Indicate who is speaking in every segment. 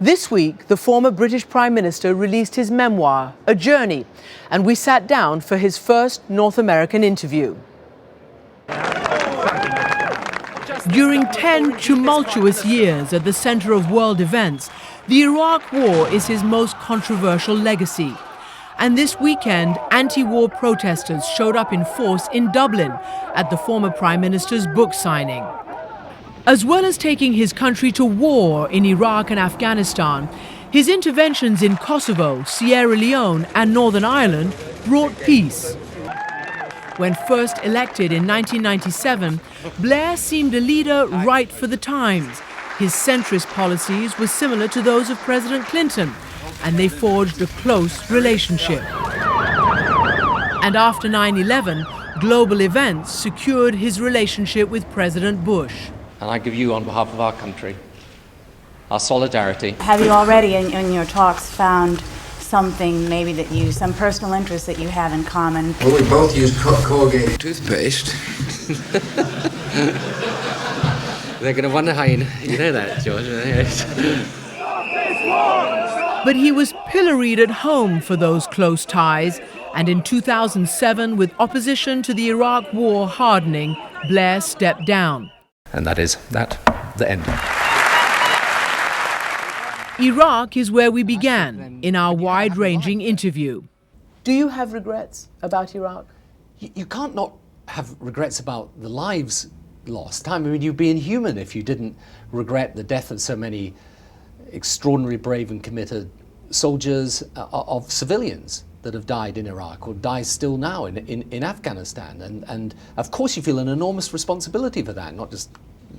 Speaker 1: This week, the former British Prime Minister released his memoir, A Journey, and we sat down for his first North American interview. During 10 tumultuous years at the center of world events, the Iraq War is his most controversial legacy. And this weekend, anti-war protesters showed up in force in Dublin at the former Prime Minister's book signing. As well as taking his country to war in Iraq and Afghanistan, his interventions in Kosovo, Sierra Leone and Northern Ireland brought peace. When first elected in 1997, Blair seemed a leader right for the times. His centrist policies were similar to those of President Clinton, and they forged a close relationship. And after 9/11, global events secured his relationship with President Bush.
Speaker 2: And I give you, on behalf of our country, our solidarity.
Speaker 3: Have you already in your talks found something maybe some personal interest that you have in common?
Speaker 4: Well, we both use corrugated toothpaste.
Speaker 2: They're going to wonder how you know that, George.
Speaker 1: But he was pilloried at home for those close ties, and in 2007, with opposition to the Iraq War hardening, Blair stepped down.
Speaker 2: And that is the end.
Speaker 1: Iraq is where we began in our wide-ranging interview. Do you have regrets about Iraq?
Speaker 5: You can't not have regrets about the lives lost. I mean, you'd be inhuman if you didn't regret the death of so many extraordinary, brave and committed soldiers, of civilians that have died in Iraq or die still now in Afghanistan. And of course you feel an enormous responsibility for that, not just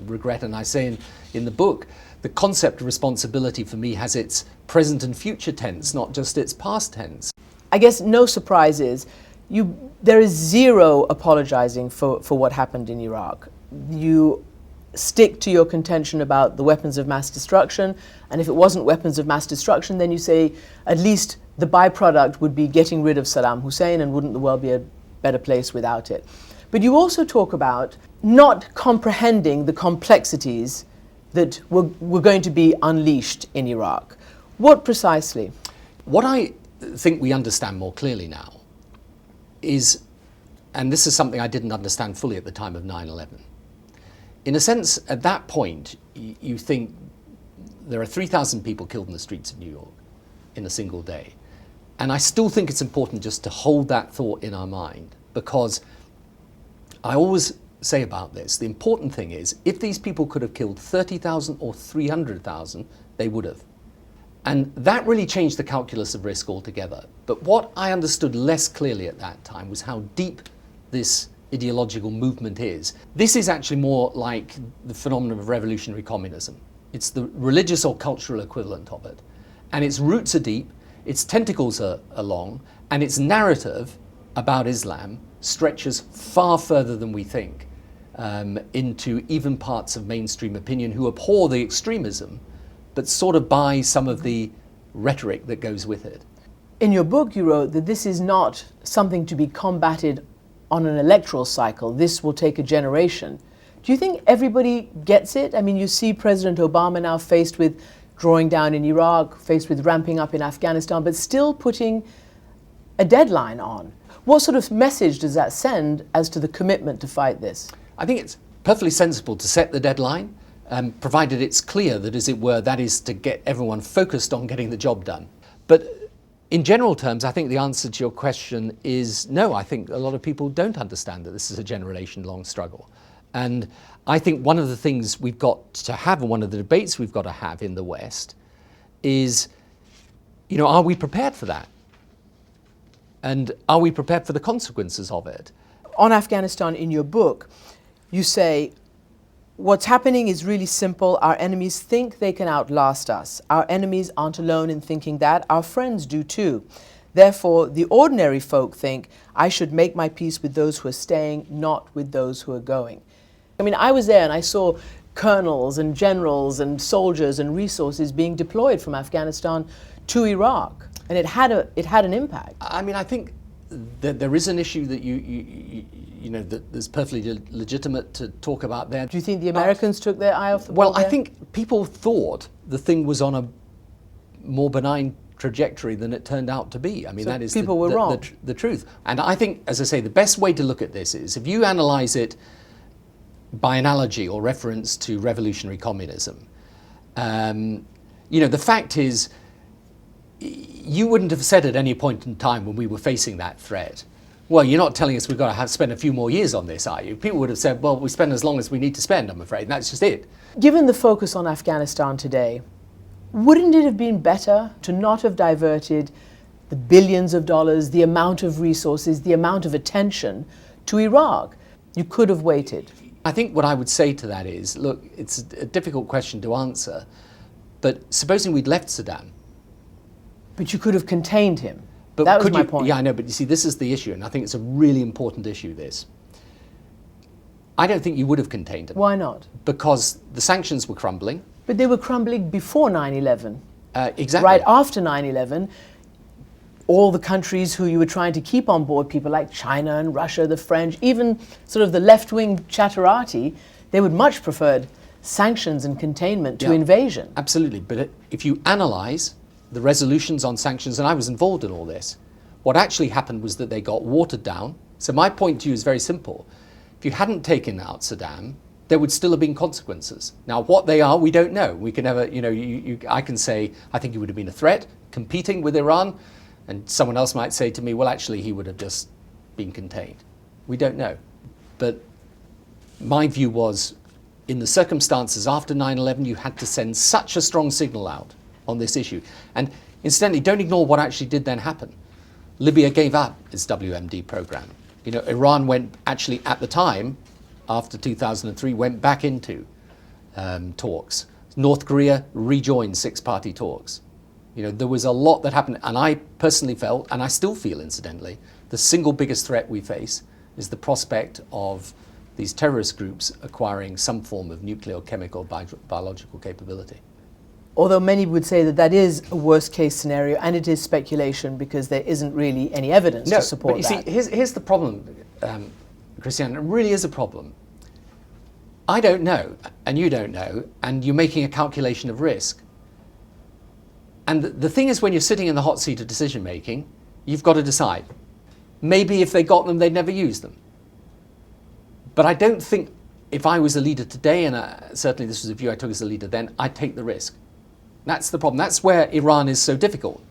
Speaker 5: regret. And I say in the book, the concept of responsibility for me has its present and future tense, not just its past tense.
Speaker 1: I guess no surprises. There is zero apologizing for what happened in Iraq. You stick to your contention about the weapons of mass destruction, and if it wasn't weapons of mass destruction, then you say at least the byproduct would be getting rid of Saddam Hussein, and wouldn't the world be a better place without it? But you also talk about not comprehending the complexities that were going to be unleashed in Iraq. What precisely?
Speaker 5: What I think we understand more clearly now is, and this is something I didn't understand fully at the time of 9/11, in a sense, at that point, you think there are 3,000 people killed in the streets of New York in a single day. And I still think it's important just to hold that thought in our mind, because I always say about this, the important thing is, if these people could have killed 30,000 or 300,000, they would have. And that really changed the calculus of risk altogether. But what I understood less clearly at that time was how deep this ideological movement is. This is actually more like the phenomenon of revolutionary communism. It's the religious or cultural equivalent of it. And its roots are deep, its tentacles are long, and its narrative about Islam stretches far further than we think into even parts of mainstream opinion who abhor the extremism, but sort of buy some of the rhetoric that goes with it.
Speaker 1: In your book, you wrote that this is not something to be combated on an electoral cycle. This will take a generation. Do you think everybody gets it? I mean, you see President Obama now faced with drawing down in Iraq, faced with ramping up in Afghanistan, but still putting a deadline on. What sort of message does that send as to the commitment to fight this?
Speaker 5: I think it's perfectly sensible to set the deadline, provided it's clear that, as it were, that is to get everyone focused on getting the job done. But in general terms, I think the answer to your question is no. I think a lot of people don't understand that this is a generation-long struggle. And I think one of the things we've got to have, and one of the debates we've got to have in the West is, are we prepared for that? And are we prepared for the consequences of it?
Speaker 1: On Afghanistan, in your book, you say, what's happening is really simple. Our enemies think they can outlast us. Our enemies aren't alone in thinking that. Our friends do too. Therefore, the ordinary folk think, I should make my peace with those who are staying, not with those who are going. I mean, I was there and I saw colonels and generals and soldiers and resources being deployed from Afghanistan to Iraq. And it had an impact.
Speaker 5: I mean, I think that there is an issue that that is perfectly legitimate to talk about there.
Speaker 1: Do you think the Americans took their eye off the ball?
Speaker 5: Well, I think people thought the thing was on a more benign trajectory than it turned out to be. I mean,
Speaker 1: So
Speaker 5: that is
Speaker 1: people were wrong.
Speaker 5: the truth. And I think, as I say, the best way to look at this is if you analyse it by analogy or reference to revolutionary communism. The fact is, you wouldn't have said at any point in time when we were facing that threat, well, you're not telling us we've got to spend a few more years on this, are you? People would have said, well, we spend as long as we need to spend, I'm afraid, and that's just it.
Speaker 1: Given the focus on Afghanistan today, wouldn't it have been better to not have diverted the billions of dollars, the amount of resources, the amount of attention to Iraq? You could have waited.
Speaker 5: I think what I would say to that is, look, it's a difficult question to answer, but supposing we'd left Saddam.
Speaker 1: But you could have contained him.
Speaker 5: But
Speaker 1: that was
Speaker 5: could
Speaker 1: my
Speaker 5: you,
Speaker 1: point.
Speaker 5: Yeah, I know, but you see, this is the issue, and I think it's a really important issue, this. I don't think you would have contained him.
Speaker 1: Why not?
Speaker 5: Because the sanctions were crumbling.
Speaker 1: But they were crumbling before 9/11.
Speaker 5: Exactly.
Speaker 1: Right after 9/11, all the countries who you were trying to keep on board, people like China and Russia, the French, even sort of the left-wing Chatterati, they would much preferred sanctions and containment to invasion.
Speaker 5: Absolutely. But if you analyse the resolutions on sanctions, and I was involved in all this, what actually happened was that they got watered down. So my point to you is very simple. If you hadn't taken out Saddam, there would still have been consequences. Now, what they are, we don't know. We can never, I can say, I think he would have been a threat, competing with Iran, and someone else might say to me, well, actually, he would have just been contained. We don't know. But my view was, in the circumstances after 9/11, you had to send such a strong signal out on this issue. And incidentally, don't ignore what actually did then happen. Libya gave up its WMD program. Iran went, actually at the time, after 2003, went back into talks. North Korea rejoined six-party talks. There was a lot that happened, and I personally felt, and I still feel incidentally, the single biggest threat we face is the prospect of these terrorist groups acquiring some form of nuclear, chemical, biological capability.
Speaker 1: Although many would say that that is a worst-case scenario, and it is speculation because there isn't really any evidence to support that.
Speaker 5: But you see, here's the problem, Christiane, it really is a problem. I don't know, and you don't know, and you're making a calculation of risk. And the thing is, when you're sitting in the hot seat of decision-making, you've got to decide. Maybe if they got them, they'd never use them. But I don't think, if I was a leader today, and certainly this was a view I took as a leader then, I'd take the risk. That's the problem. That's where Iran is so difficult.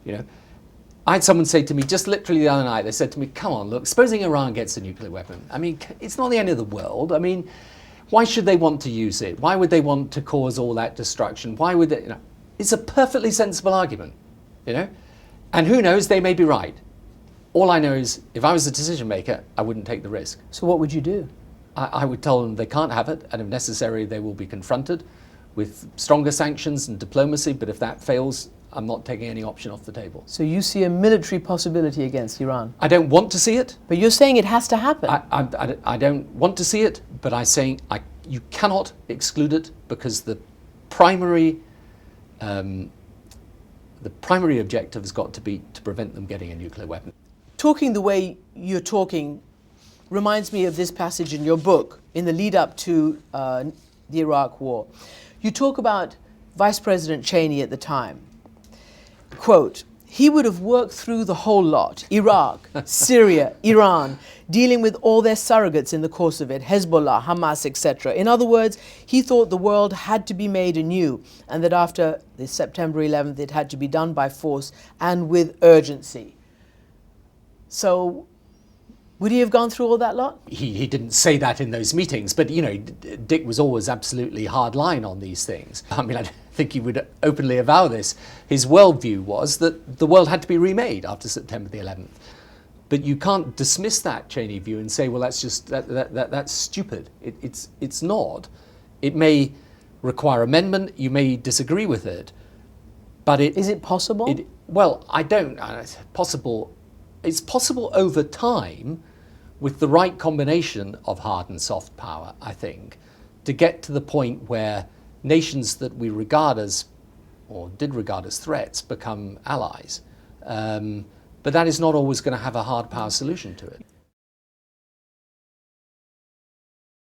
Speaker 5: I had someone say to me just literally the other night, they said to me, come on, look, supposing Iran gets a nuclear weapon. I mean, it's not the end of the world. I mean, why should they want to use it? Why would they want to cause all that destruction? Why would they, It's a perfectly sensible argument, And who knows, they may be right. All I know is, if I was a decision maker, I wouldn't take the risk.
Speaker 1: So what would you do?
Speaker 5: I would tell them they can't have it, and if necessary, they will be confronted with stronger sanctions and diplomacy, but if that fails, I'm not taking any option off the table.
Speaker 1: So you see a military possibility against Iran?
Speaker 5: I don't want to see it.
Speaker 1: But you're saying it has to happen.
Speaker 5: I don't want to see it, but I'm saying you cannot exclude it because the primary objective has got to be to prevent them getting a nuclear weapon.
Speaker 1: Talking the way you're talking reminds me of this passage in your book, in the lead up to the Iraq War. You talk about Vice President Cheney at the time. Quote, he would have worked through the whole lot, Iraq, Syria, Iran, dealing with all their surrogates in the course of it, Hezbollah, Hamas, etc. In other words, he thought the world had to be made anew, and that after the September 11th, it had to be done by force and with urgency. So, would he have gone through all that lot?
Speaker 5: He didn't say that in those meetings, but Dick was always absolutely hard line on these things. I mean, I don't think he would openly avow this. His worldview was that the world had to be remade after September the 11th. But you can't dismiss that Cheney view and say, well, that's just that's stupid. It's not. It may require amendment. You may disagree with it, but
Speaker 1: is it possible?
Speaker 5: Well, I don't. It's possible. It's possible over time, with the right combination of hard and soft power, I think, to get to the point where nations that we regard as, or did regard as threats, become allies. But that is not always going to have a hard power solution to it.